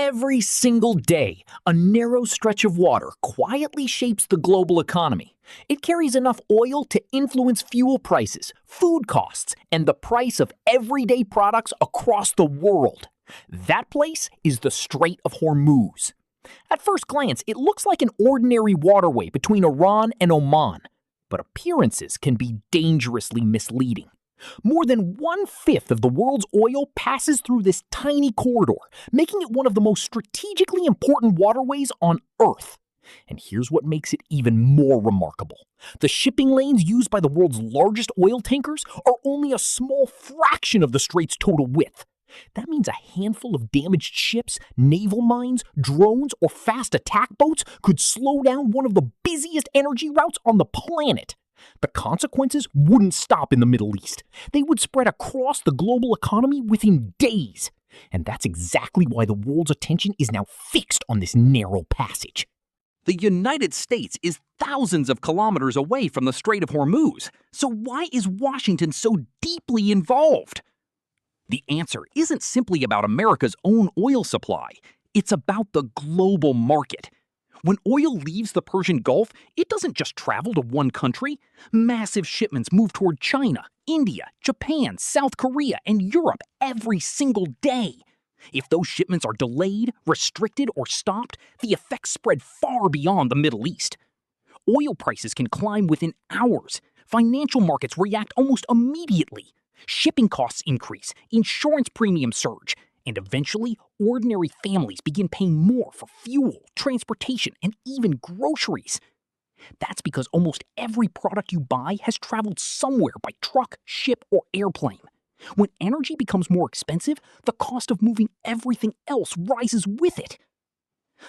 Every single day, a narrow stretch of water quietly shapes the global economy. It carries enough oil to influence fuel prices, food costs, and the price of everyday products across the world. That place is the Strait of Hormuz. At first glance, it looks like an ordinary waterway between Iran and Oman, but appearances can be dangerously misleading. More than 1/5 of the world's oil passes through this tiny corridor, making it one of the most strategically important waterways on Earth. And here's what makes it even more remarkable. The shipping lanes used by the world's largest oil tankers are only a small fraction of the strait's total width. That means a handful of damaged ships, naval mines, drones, or fast attack boats could slow down one of the busiest energy routes on the planet. The consequences wouldn't stop in the Middle East. They would spread across the global economy within days. And that's exactly why the world's attention is now fixed on this narrow passage. The United States is thousands of kilometers away from the Strait of Hormuz. So why is Washington so deeply involved? The answer isn't simply about America's own oil supply. It's about the global market. When oil leaves the Persian Gulf, it doesn't just travel to one country. Massive shipments move toward China, India, Japan, South Korea, and Europe every single day. If those shipments are delayed, restricted, or stopped, the effects spread far beyond the Middle East. Oil prices can climb within hours. Financial markets react almost immediately. Shipping costs increase, insurance premiums surge, and eventually, ordinary families begin paying more for fuel, transportation, and even groceries. That's because almost every product you buy has traveled somewhere by truck, ship, or airplane. When energy becomes more expensive, the cost of moving everything else rises with it.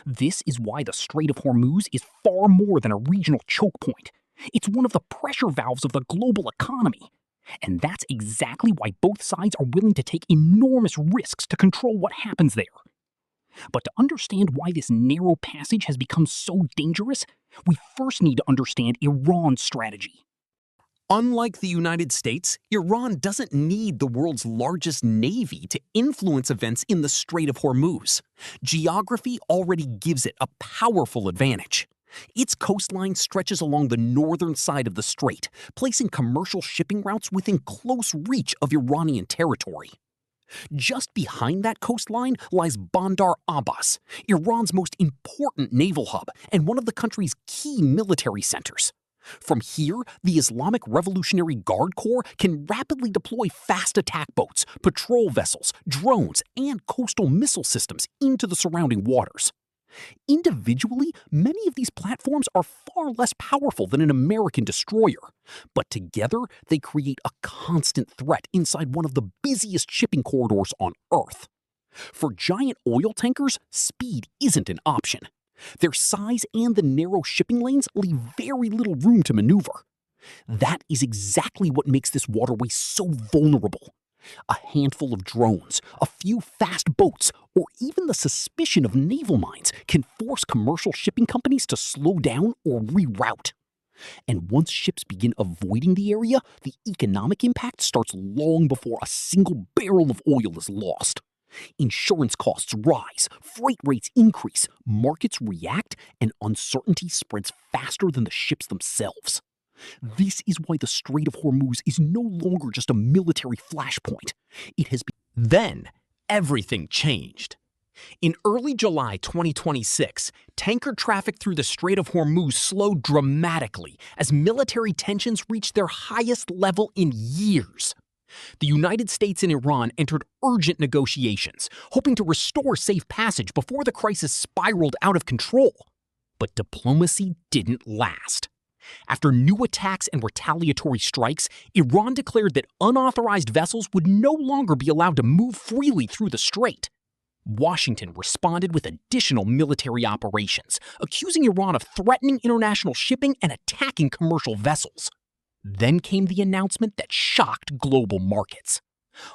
This is why the Strait of Hormuz is far more than a regional choke point. It's one of the pressure valves of the global economy. And that's exactly why both sides are willing to take enormous risks to control what happens there. But to understand why this narrow passage has become so dangerous, we first need to understand Iran's strategy. Unlike the United States, Iran doesn't need the world's largest navy to influence events in the Strait of Hormuz. Geography already gives it a powerful advantage. Its coastline stretches along the northern side of the strait, placing commercial shipping routes within close reach of Iranian territory. Just behind that coastline lies Bandar Abbas, Iran's most important naval hub and one of the country's key military centers. From here, the Islamic Revolutionary Guard Corps can rapidly deploy fast attack boats, patrol vessels, drones, and coastal missile systems into the surrounding waters. Individually, many of these platforms are far less powerful than an American destroyer, but together they create a constant threat inside one of the busiest shipping corridors on Earth. For giant oil tankers, speed isn't an option. Their size and the narrow shipping lanes leave very little room to maneuver. That is exactly what makes this waterway so vulnerable. A handful of drones, a few fast boats, or even the suspicion of naval mines can force commercial shipping companies to slow down or reroute. And once ships begin avoiding the area, the economic impact starts long before a single barrel of oil is lost. Insurance costs rise, freight rates increase, markets react, and uncertainty spreads faster than the ships themselves. This is why the Strait of Hormuz is no longer just a military flashpoint. It has been. Then, everything changed. In early July 2026, tanker traffic through the Strait of Hormuz slowed dramatically as military tensions reached their highest level in years. The United States and Iran entered urgent negotiations, hoping to restore safe passage before the crisis spiraled out of control. But diplomacy didn't last. After new attacks and retaliatory strikes, Iran declared that unauthorized vessels would no longer be allowed to move freely through the strait. Washington responded with additional military operations, accusing Iran of threatening international shipping and attacking commercial vessels. Then came the announcement that shocked global markets.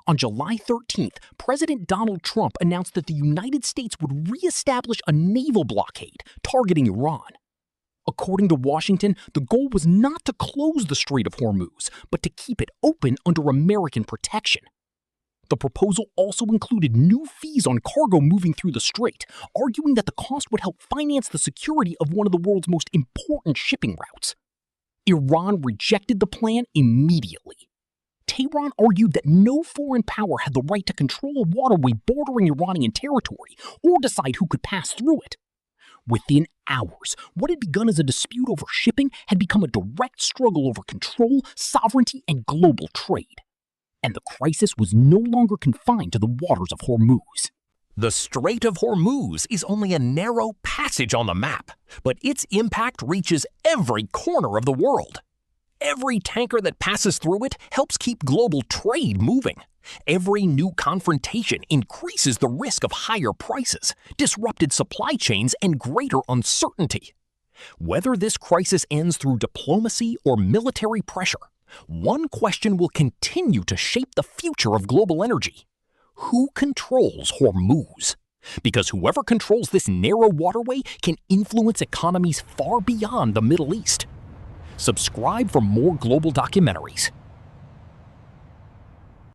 On July 13th, President Donald Trump announced that the United States would reestablish a naval blockade targeting Iran. According to Washington, the goal was not to close the Strait of Hormuz, but to keep it open under American protection. The proposal also included new fees on cargo moving through the strait, arguing that the cost would help finance the security of one of the world's most important shipping routes. Iran rejected the plan immediately. Tehran argued that no foreign power had the right to control a waterway bordering Iranian territory or decide who could pass through it. Within hours, what had begun as a dispute over shipping had become a direct struggle over control, sovereignty, and global trade. And the crisis was no longer confined to the waters of Hormuz. The Strait of Hormuz is only a narrow passage on the map, but its impact reaches every corner of the world. Every tanker that passes through it helps keep global trade moving. Every new confrontation increases the risk of higher prices, disrupted supply chains, and greater uncertainty. Whether this crisis ends through diplomacy or military pressure, one question will continue to shape the future of global energy. Who controls Hormuz? Because whoever controls this narrow waterway can influence economies far beyond the Middle East. Subscribe for more global documentaries.